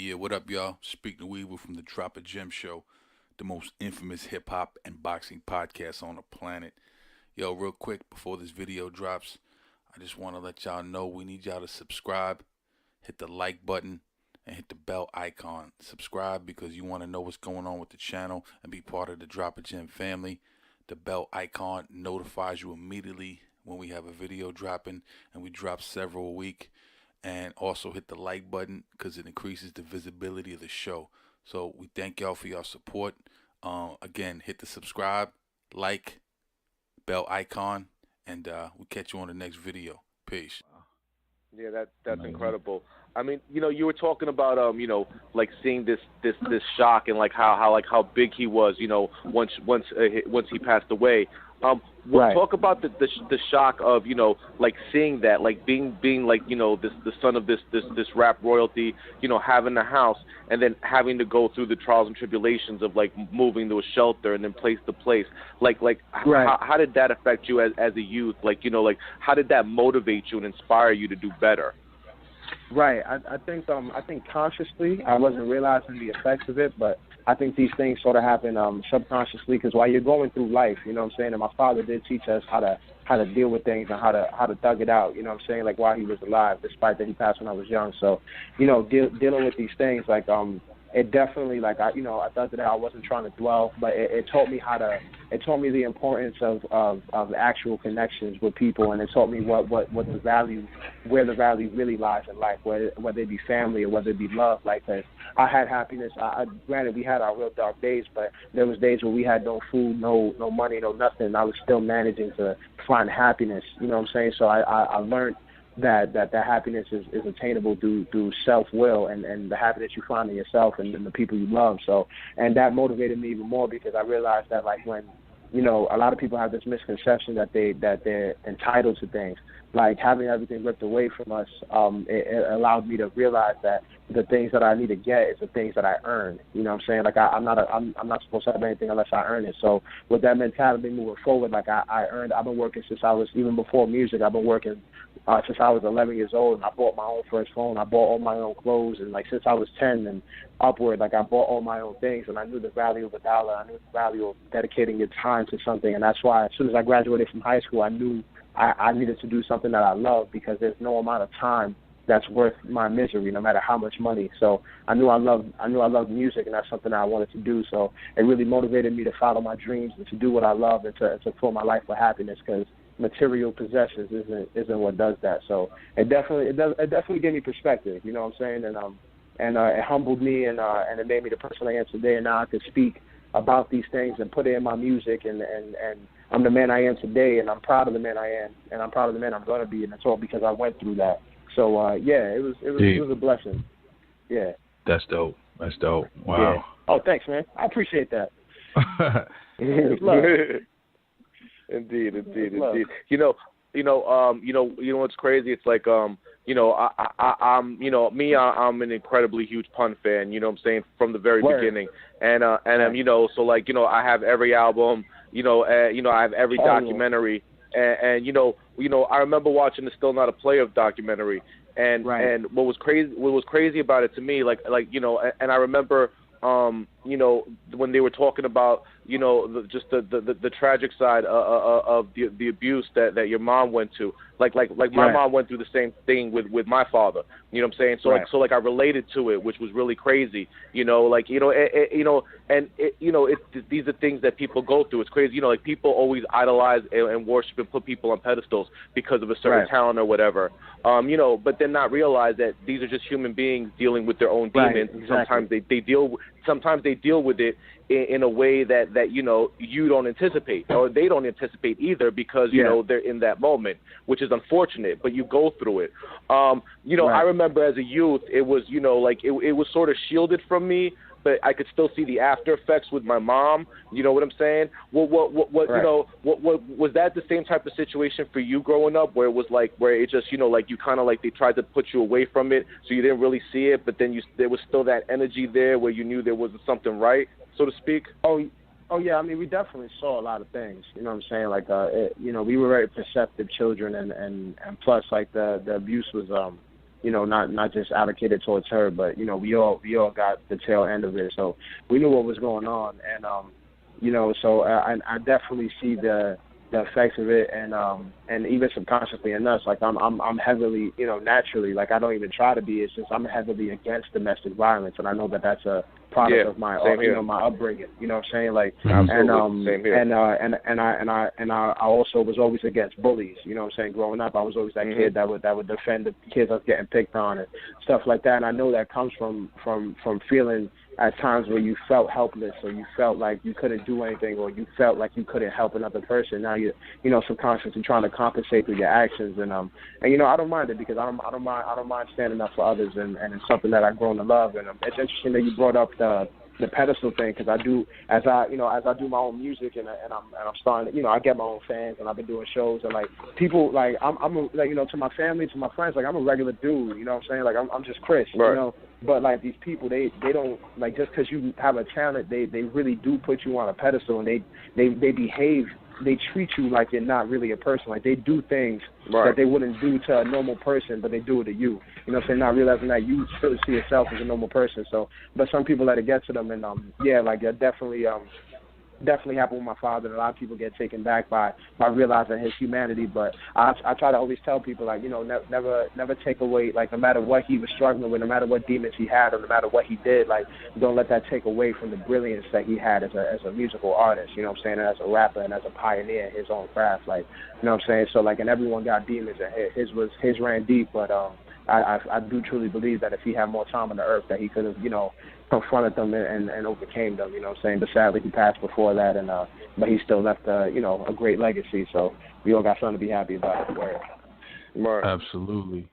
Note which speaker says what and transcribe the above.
Speaker 1: Yeah, what up, y'all? Speak to Weaver from the Drop a Gem Show, the most infamous hip hop and boxing podcast on the planet. Yo, real quick, before this video drops, I just want to let y'all know we need y'all to subscribe, hit the like button, and hit the bell icon. Subscribe because you want to know what's going on with the channel and be part of the Drop a Gem family. The bell icon notifies you immediately when we have a video dropping, and we drop several a week. And also hit the like button because it increases the visibility of the show. So we thank y'all for your support. Again, hit the subscribe, like, bell icon, and we'll catch you on the next video. Peace.
Speaker 2: Yeah, that's
Speaker 3: Amazing.
Speaker 2: incredible. I mean, you were talking about like seeing this shock and like how big he was, once he passed away.
Speaker 3: Right.
Speaker 2: Talk about the shock of like seeing that, like being like the son of this rap royalty, having a house and then having to go through the trials and tribulations of like moving to a shelter and then place to place. Like
Speaker 3: Right.
Speaker 2: how did that affect you as a youth? Like how did that motivate you and inspire you to do better?
Speaker 3: Right. I think consciously I wasn't realizing the effects of it, but I think these things sort of happen subconsciously because while you're going through life, you know what I'm saying. And my father did teach us how to deal with things and how to thug it out. You know what I'm saying, like while he was alive, despite that he passed when I was young. So, dealing with these things like it definitely like I thugged it out. I wasn't trying to dwell, but it taught me it taught me the importance of actual connections with people, and it taught me what the value, where the value really lies in life, whether it be family or whether it be love. Like, 'cause I had happiness. Granted, we had our real dark days, but there was days where we had no food, no money, no nothing. And I was still managing to find happiness. You know what I'm saying? So I learned that happiness is attainable through self-will and the happiness you find in yourself and the people you love. So, and that motivated me even more because I realized that like when, a lot of people have this misconception that they're entitled to things. Like having everything ripped away from us, it allowed me to realize that the things that I need to get is the things that I earn. You know what I'm saying? Like I'm not supposed to have anything unless I earn it. So with that mentality moving forward, like I've been working since I was, even before music, I've been working since I was 11 years old, and I bought my own first phone. I bought all my own clothes, and like since I was 10 and upward, like I bought all my own things, and I knew the value of a dollar. I knew the value of dedicating your time to something, and that's why as soon as I graduated from high school, I knew I needed to do something that I love because there's no amount of time that's worth my misery, no matter how much money. So I knew I loved music, and that's something that I wanted to do. So it really motivated me to follow my dreams and to do what I love and to fill my life with happiness because material possessions isn't what does that. So it definitely gave me perspective. You know what I'm saying? And it humbled me and it made me the person I am today. And now I can speak about these things and put it in my music and I'm the man I am today, and I'm proud of the man I am, and I'm proud of the man I'm going to be, and it's all because I went through that. So it was a blessing. Yeah.
Speaker 4: That's dope. Wow.
Speaker 3: Yeah. Oh, thanks, man. I appreciate that. It's love.
Speaker 2: Indeed.
Speaker 3: It's love.
Speaker 2: What's crazy? It's like I'm an incredibly huge Pun fan. You know what I'm saying, from the very beginning, and so like I have every album. I have every documentary, and I remember watching the Still Not a Player documentary, and what was crazy about it to me, and I remember, when they were talking about, the tragic side of the abuse that your mom went to, like my mom went through the same thing with my father. You know what I'm saying? So I related to it, which was really crazy. These are things that people go through. It's crazy. Like people always idolize and worship and put people on pedestals because of a certain talent or whatever. But then not realize that these are just human beings dealing with their own demons.
Speaker 3: Exactly.
Speaker 2: Sometimes they deal with it in a way that you don't anticipate, or they don't anticipate either, because they're in that moment, which is unfortunate, but you go through it. I remember as a youth, it was it was sort of shielded from me, but I could still see the after effects with my mom. You know what I'm saying? What was that the same type of situation for you growing up, where it was where it just you kind of they tried to put you away from it, so you didn't really see it, but then there was still that energy there where you knew there was something right, so to speak?
Speaker 3: Oh yeah, I mean, we definitely saw a lot of things. You know what I'm saying? We were very perceptive children, and plus, the abuse was not just allocated towards her, but we all got the tail end of it. So we knew what was going on, and so I definitely see the effects of it, and even subconsciously in us, like I'm heavily, naturally, like I don't even try to be. It's just I'm heavily against domestic violence, and I know that that's a product of my my upbringing. You know what I'm saying? Like, and I also was always against bullies. You know what I'm saying? Growing up, I was always that kid that would defend the kids that was getting picked on and stuff like that. And I know that comes from feeling at times where you felt helpless, or you felt like you couldn't do anything, or you felt like you couldn't help another person. Now you're subconsciously trying to compensate through your actions, and I don't mind it, because I don't mind standing up for others, and it's something that I've grown to love. And it's interesting that you brought up the pedestal thing, because I do, as I do my own music, and I'm starting, I get my own fans, and I've been doing shows, and like people, like I'm to my family, to my friends, like I'm a regular dude, you know what I'm saying? Like I'm just Chris,
Speaker 2: right.
Speaker 3: But like these people, they don't, like, just because you have a talent, they really do put you on a pedestal, and they behave. They treat you like you're not really a person. Like they do things that they wouldn't do to a normal person, but they do it to you. You know what I'm saying? Not realizing that you still see yourself as a normal person. So, but some people let it get to them, and definitely happened with my father, and a lot of people get taken back by realizing his humanity. But I try to always tell people, like, never take away, like, no matter what he was struggling with, no matter what demons he had, or no matter what he did, like, don't let that take away from the brilliance that he had as a musical artist, you know what I'm saying, and as a rapper, and as a pioneer in his own craft, like, you know what I'm saying? So, like, and everyone got demons, and his ran deep, but I do truly believe that if he had more time on the earth, that he could have, confronted them and overcame them, you know what I'm saying? But sadly, he passed before that, and but he still left, a great legacy. So we all got something to be happy about.
Speaker 4: Absolutely.